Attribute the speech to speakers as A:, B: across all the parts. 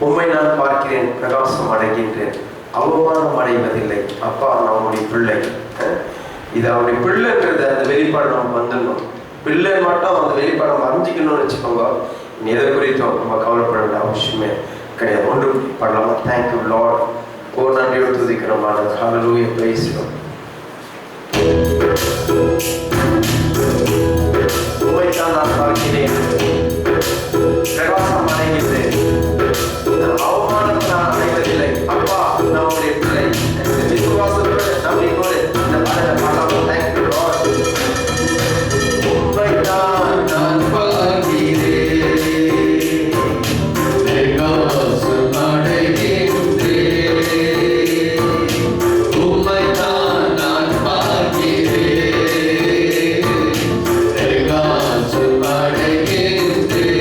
A: உம்மை நான் பார்க்கிறேன், பிரகாசம் அடைகின்றேன், அவமானம் அடைவதில்லை. அப்பா நான் உன்னுடைய பிள்ளை. இது அவருடைய பிள்ளைன்றது அந்த வெளிப்பாடு நம்ம வந்துடணும். பிள்ளை மட்டும் அந்த வெளிப்பாடு நம்ம அறிஞ்சிக்கணும்னு வச்சுக்கோங்க. எதை குறித்தும் நம்ம கவலைப்பட வேண்டிய அவசியமே கிடையாது. ஒன்று பண்ணலாமா? Thank you Lord. ஒரு நன்றியோடு துதிக்கிறோம். ஹல்லேலூயா, பிரைஸ் தி லார்ட். உம்மைத்தான் நான் பார்க்கிறேன், பிரகாசம் அடைகின்றேன், அவமானம் நான் அடைவதில்லை. அப்பா நான் உடைய பிள்ளை. விசுவாசத்தோடு நம்பிக்கையோடு இந்த பாடலை பாடலாம். Thank you lord. உம்மைத்தான் நான் பார்க்கிறேன், பிரகாசம் அடைகின்றேன், உம்மைத்தான் நான் பார்க்கிறேன், பிரகாசம் அடைகின்றேன்,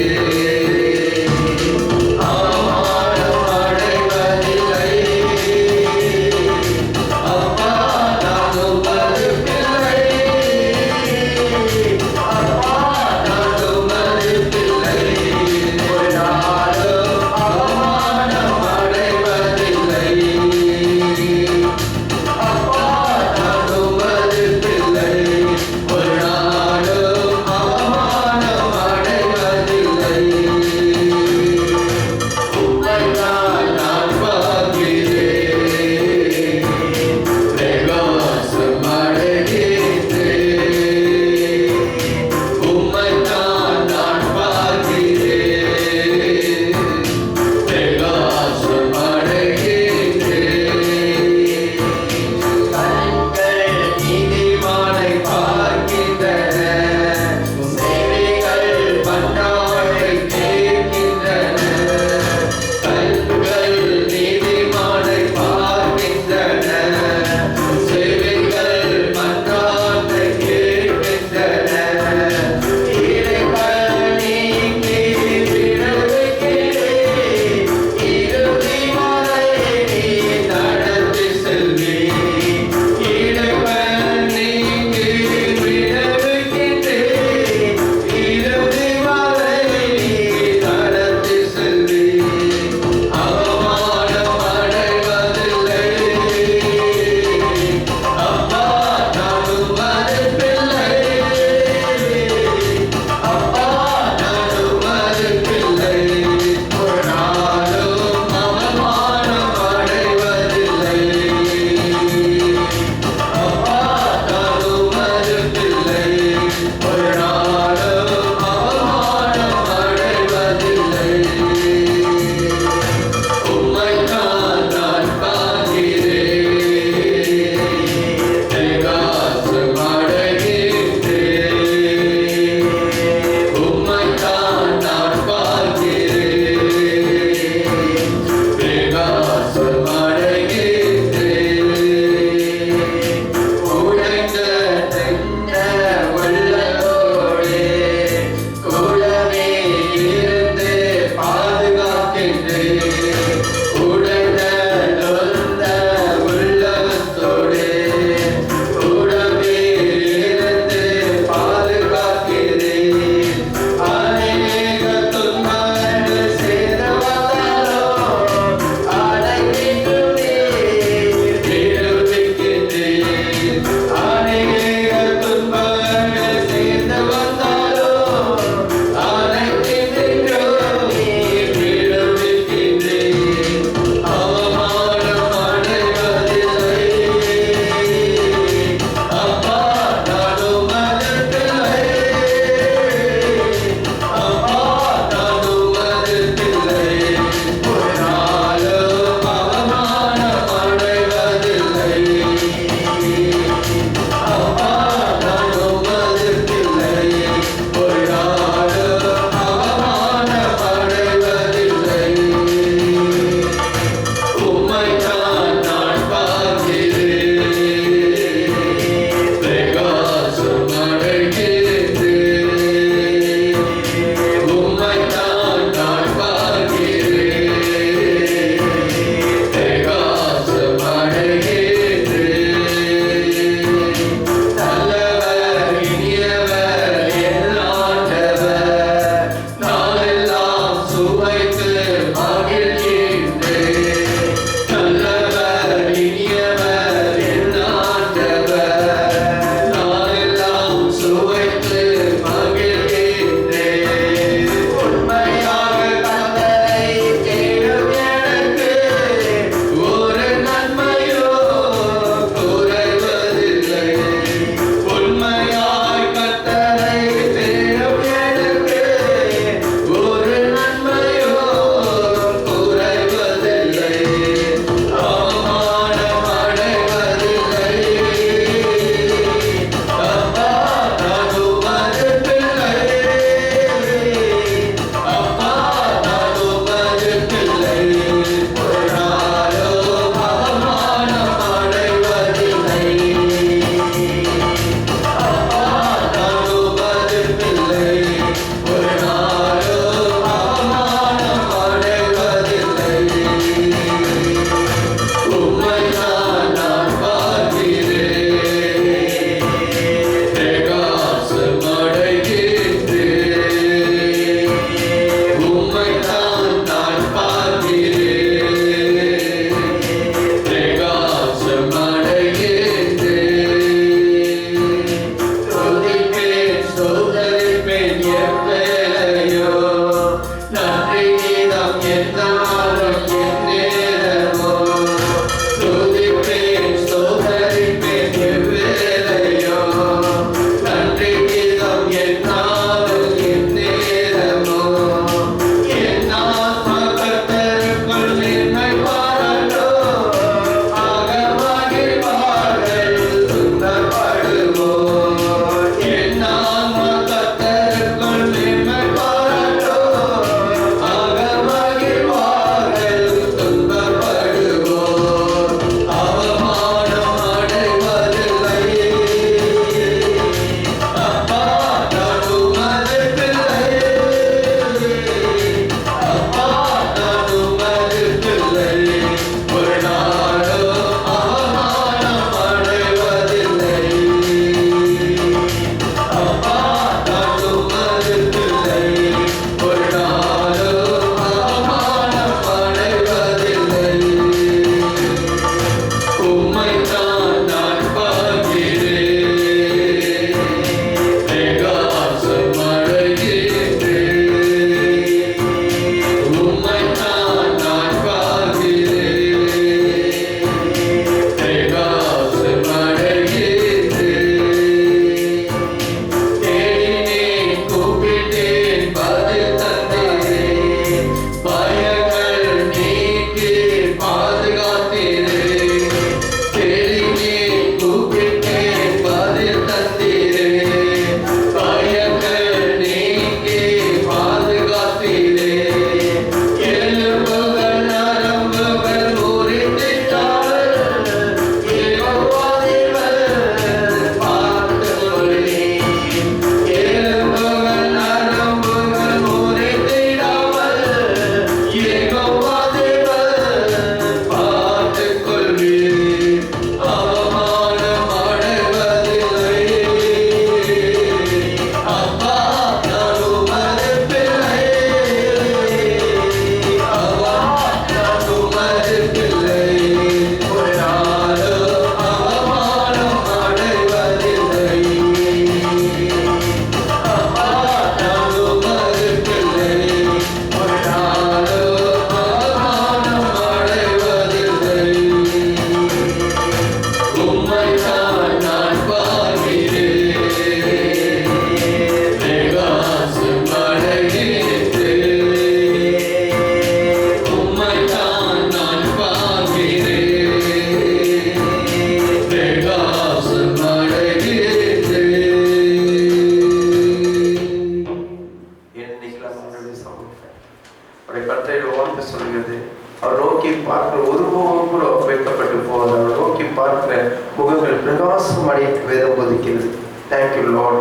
A: Thank you, Lord.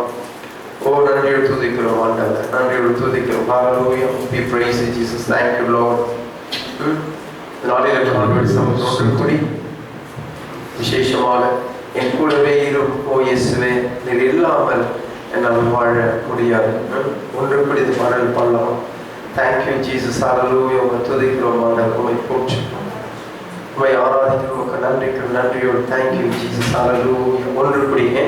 A: Oh, நன்றியோடு துதிக்கிறோம் ஆண்டவரே, நன்றியோடு துதிக்கிறோம். Hallelujah. We praise you, Jesus. Thank you, Lord. நாளிலே ஆண்டவருடைய சமூகத்தோடு கூடி விசேஷமாக என் கூடவே இரும் ஓ இயேசுவே, நீர் இல்லாமல் என்னால் வாழ முடியாது. ஒன்று பிடித்து பாடல் பாடலாம். Thank you Jesus. ஹalleluya. உம்மை துதிக்கிறோம் ஆண்டவரே, உம்மை போற்றுகிறோம், உம்மை ஆராதிக்கிறோம். நன்றியோடு தேங்க்யூ ஜீசஸ். ஹalleluya. ஒன்று கூடிய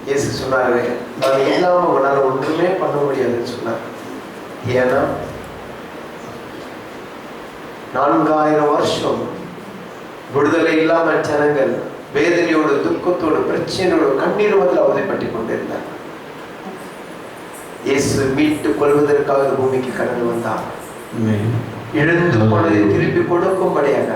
A: இயேசு சொன்னாரு, நான் இல்லாம உன்னால ஒன்றுமே பண்ண முடியாதுன்னு சொன்னார். ஏன்னா 4000 வருஷம் விடுதலை இல்லாம ஜனங்கள் வேதனையோடு, துக்கத்தோடு, பிரச்சனையோடு, கண்ணீரோடு அவதிப்பட்டு கொண்டிருந்தார். இயேசு மீட்டு கொள்வதற்காக பூமிக்கு கடந்து வந்தார். இழந்து போனதை திருப்பி கொடுக்கும்படியாக,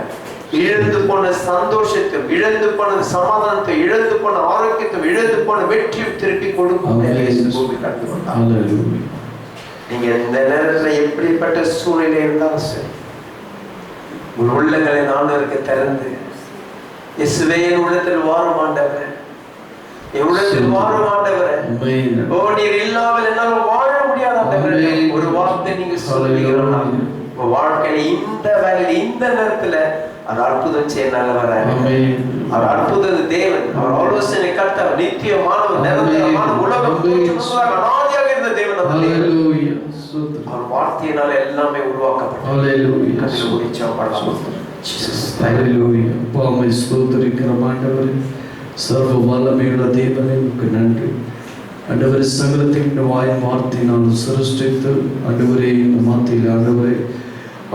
A: இழந்து போன சந்தோஷத்தையும், இழந்து போன சமாதானத்தை, இழந்து போன ஆரோக்கியத்தையும், இழந்து போன வெற்றியும் திருப்பி கொடுக்கும் பூமி கடந்து வந்தார். நீங்க இந்த நேரத்துல எப்படிப்பட்ட சூழ்நிலை இருந்தாலும் சரி, உன் உள்ளங்களை ஆண்டவருக்கு திறந்து, இயேசுவே என் உள்ளத்தில் வாரும் ஆண்டவரே, என் உள்ளத்தில் வாரும் ஆண்டவரே, ஓ நீர் இல்லாமல் என்னால் வாழ முடியாத ஆண்டவரே, ஒரு வார்த்தை நீங்க சொல்லுவீங்கன்னா உங்க வாழ்க்கையில இந்த வேலையில இந்த நேரத்துல அவர் அற்புதம் செய்ய நல்லவர, அவர் அற்புத தேவன், அவர் ஆலோசனை கர்த்தர், நித்தியமானவர், நிரந்தரமான உலகம் அனாதியாக இருந்த தேவன். அவர் வார்த்தையினால எல்லாமே உருவாக்கப்பட்டது.
B: சர்வ வல்லமையுள்ள தேவனே உமக்கு நன்றி ஆண்டவரே. சகலத்தின் வாயின் வார்த்தையினால் சிருஷ்டித்து ஆண்டவரே இந்த வார்த்தையில் ஆண்டவரே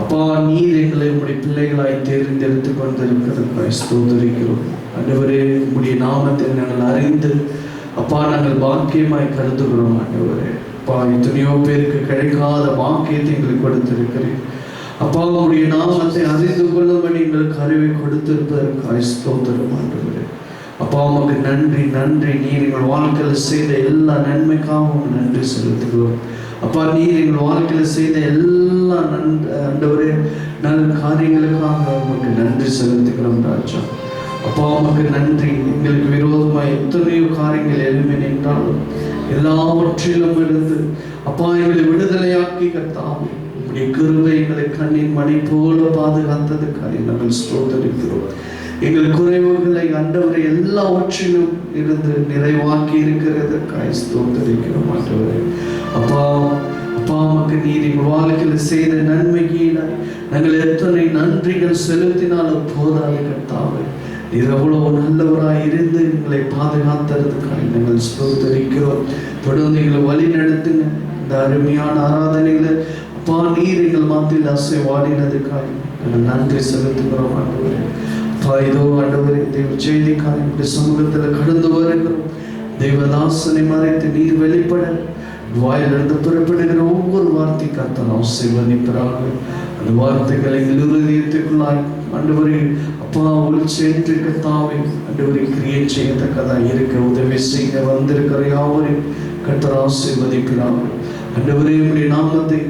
B: அப்பா நீர் எங்களை உம்முடைய பிள்ளைகளாய் தேர்ந்தெடுத்து கொண்டிருக்கிறதுக்காய் ஸ்தோத்திரிக்கிறோம் ஆண்டவரே. உம்முடைய நாமத்தை நாங்கள் அறிந்து அப்பா நாங்கள் பாக்கியமாய் கருதுகிறோம் ஆண்டவரே. அப்பா எத்தனையோ பேருக்கு கிடைக்காத பாக்கியத்தை எங்களுக்கு கொடுத்திருக்கிறேன் அப்பா. உம்முடைய நாமத்தை அறிந்து கொள்ளும்படி எங்களுக்கு அறிவை கொடுத்திருப்பதற்காய் ஸ்தோத்திரம் ஆண்டவரே. அப்பா உமக்கு நன்றி நன்றி. நீர் எங்கள் வாழ்க்கையில் செய்த எல்லா நன்மைக்காகவும் நன்றி செலுத்துகிறோம் அப்பா. நீர் எங்கள் வாழ்க்கையில் செய்த எல்லா ஆண்டவரே நல்ல காரியங்களுக்காக உமக்கு நன்றி செலுத்துகிறோம் ராஜா. அப்பா உமக்கு நன்றி. எங்களுக்கு விரோதமாக எத்தனையோ காரியங்கள் எழுமே நின்றாலும் எல்லாவற்றிலும் இருந்து அப்பா எங்களை விடுதலையாக்கி கர்த்தாவே உம்முடைய கிருபை எங்களை கண்ணின் மணி போல பாதுகாத்ததுக்காக நாங்கள் ஸ்தோத்திரிக்கிறோம். எங்கள் குறைவுகளை ஆண்டவரை எல்லாவற்றிலும் இருந்து நிறைவாக்கி இருக்கிறதற்காக ஸ்தோத்திரிக்கிறோம் ஆண்டவரே. அப்பா அப்பா உமக்கு நீர் எங்கள் வாழ்க்கையில் செய்த நன்மைக்கு நாங்கள் எத்தனை நன்றிகள் செலுத்தினாலும் போதாது கர்த்தாவே. நீர் எவ்வளவு நல்லவராய் இருந்து எங்களை பாதுகாத்ததுக்காக நாங்கள் ஸ்தோத்திரிக்கிறோம். தொடர்ந்து எங்களை வழி நடத்துங்க. இந்த அருமையான ஆராதனைகளை அப்பா நீர் எங்கள் மத்தியில் அசைவாடினதுக்காக நாங்கள் நன்றி செலுத்துகிறோம் ஆண்டவரே. இதோ ஆண்டவரே தெய்வ செய்திக்காக சமூகத்தில் கடந்து வருகிறோம். தெய்வதாசனை மறைத்து நீர் வெளிப்பட வாயிலிருந்து புறப்படுகிற ஒவ்வொரு வார்த்தை கர்த்தர் ஆசீர்வதிப்பாராக. அந்த வார்த்தைகளை எங்கள் இருதயத்துக்குள்ளாய் ஆண்டவரே அப்பா ஒளிச்சேற்று கர்த்தாவே ஆண்டவரை கிரியேட் செய்யத்தக்கதாக இருக்க உதவி செய்ய வந்திருக்கிற யாவரையும் கர்த்தர் ஆசீர்வதிப்பாராக. ஆண்டவரே உம்முடைய நாமத்தை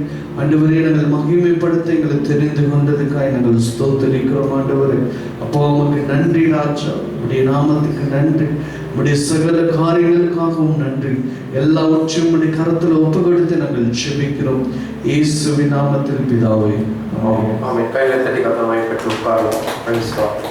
B: ஆண்டவரே நாங்கள் மகிமைப்படுத்த எங்களை தெரிந்து கொண்டதுக்காக நாங்கள் ஸ்தோத்திரிக்கிறோம் ஆண்டவரே. அப்பா உமக்கு நன்றி ராஜா. உடைய நாமத்துக்கு நன்றி. உடைய சகல காரியங்களுக்காகவும் நன்றி. எல்லாவற்றையும் உடைய கரத்தில் ஒப்பு கொடுத்து நாங்கள் ஜெபிக்கிறோம் இயேசுவின் நாமத்தில் பிதாவே ஆமென்.
A: ஆமென். கையில தட்டி கர்த்தரை பெற்று உட்காரலாம். Praise God.